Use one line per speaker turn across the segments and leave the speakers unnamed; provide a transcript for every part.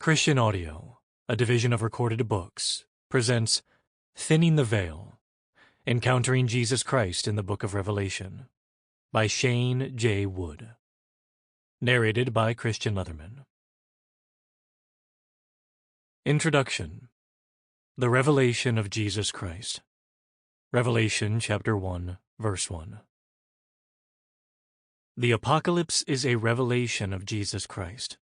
Christian Audio, a division of Recorded Books, presents Thinning the Veil, Encountering Jesus Christ in the Book of Revelation, by Shane J. Wood. Narrated by Christian Leatherman. Introduction. The Revelation of Jesus Christ. Revelation chapter 1, verse 1. The Apocalypse is a revelation of Jesus Christ.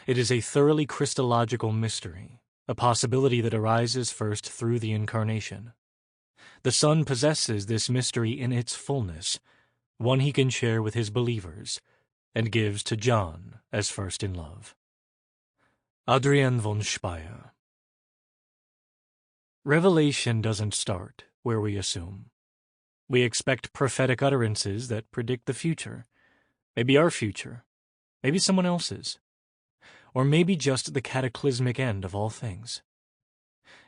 It is a thoroughly Christological mystery, a possibility that arises first through the Incarnation. The Son possesses this mystery in its fullness, one he can share with his believers, and gives to John as first in love. Adrian von Speyer. Revelation doesn't start where we assume. We expect prophetic utterances that predict the future, maybe our future, maybe someone else's, or maybe just the cataclysmic end of all things.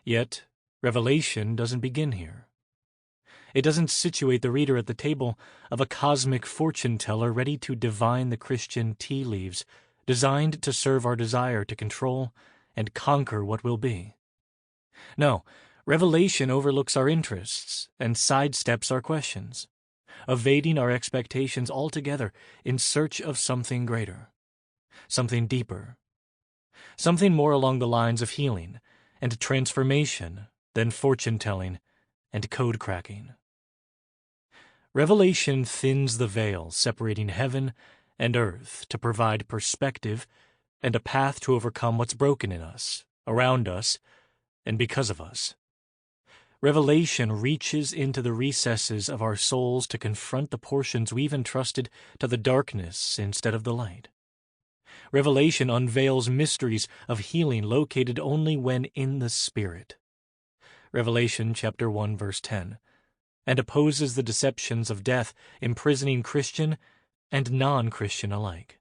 Yet, Revelation doesn't begin here. It doesn't situate the reader at the table of a cosmic fortune-teller ready to divine the Christian tea leaves, designed to serve our desire to control and conquer what will be. No, Revelation overlooks our interests and sidesteps our questions, evading our expectations altogether in search of something greater, something deeper, something more along the lines of healing and transformation than fortune-telling and code-cracking. Revelation thins the veil separating heaven and earth to provide perspective and a path to overcome what's broken in us, around us, and because of us. Revelation reaches into the recesses of our souls to confront the portions we've entrusted to the darkness instead of the light. Revelation unveils mysteries of healing located only when in the Spirit. Revelation chapter 1, verse 10, and opposes the deceptions of death imprisoning Christian and non-Christian alike.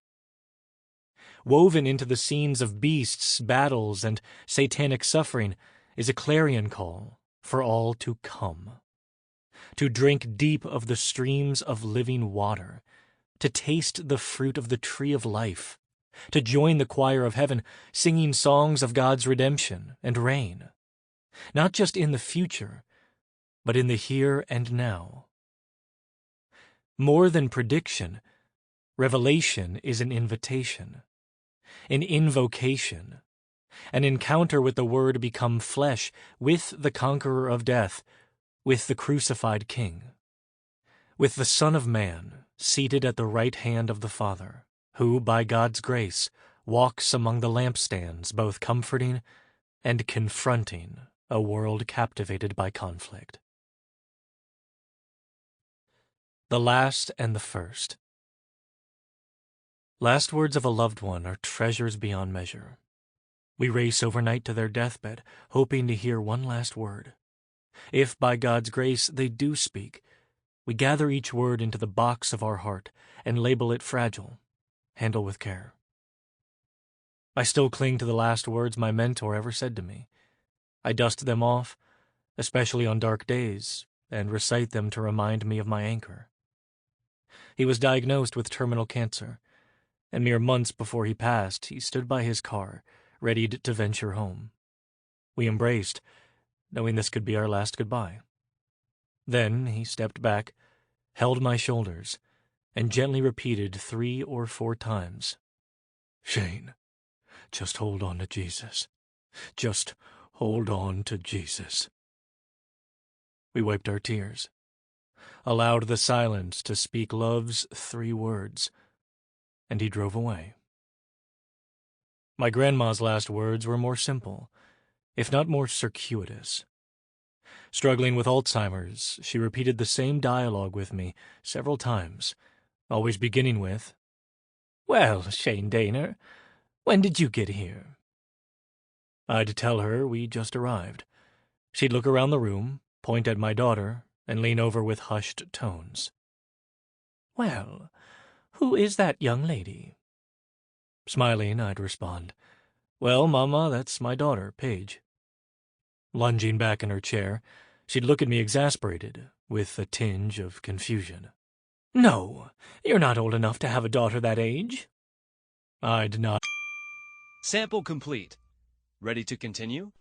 Woven into the scenes of beasts, battles, and satanic suffering is a clarion call for all to come, to drink deep of the streams of living water, to taste the fruit of the tree of life, to join the choir of heaven, singing songs of God's redemption and reign, not just in the future, but in the here and now. More than prediction, Revelation is an invitation, an invocation, an encounter with the Word become flesh, with the conqueror of death, with the crucified King, with the Son of Man seated at the right hand of the Father, who, by God's grace, walks among the lampstands, both comforting and confronting a world captivated by conflict. The Last and the First. Last words of a loved one are treasures beyond measure. We race overnight to their deathbed, hoping to hear one last word. If, by God's grace, they do speak, we gather each word into the box of our heart and label it fragile. Handle with care. I still cling to the last words my mentor ever said to me. I dust them off, especially on dark days, and recite them to remind me of my anchor. He was diagnosed with terminal cancer, and mere months before he passed, he stood by his car, readied to venture home. We embraced, knowing this could be our last goodbye. Then he stepped back, held my shoulders, and gently repeated 3 or 4 times, "Shane, just hold on to Jesus. Just hold on to Jesus." We wiped our tears, allowed the silence to speak love's 3 words, and he drove away. My grandma's last words were more simple, if not more circuitous. Struggling with Alzheimer's, she repeated the same dialogue with me several times, always beginning with, "Well, Shane Daner, when did you get here?" I'd tell her we just arrived. She'd look around the room, point at my daughter, and lean over with hushed tones. "Well, who is that young lady?" Smiling, I'd respond, "Well, Mama, that's my daughter, Paige." Lunging back in her chair, she'd look at me exasperated, with a tinge of confusion. "No, you're not old enough to have a daughter that age." I'd nod.
Sample complete. Ready to continue?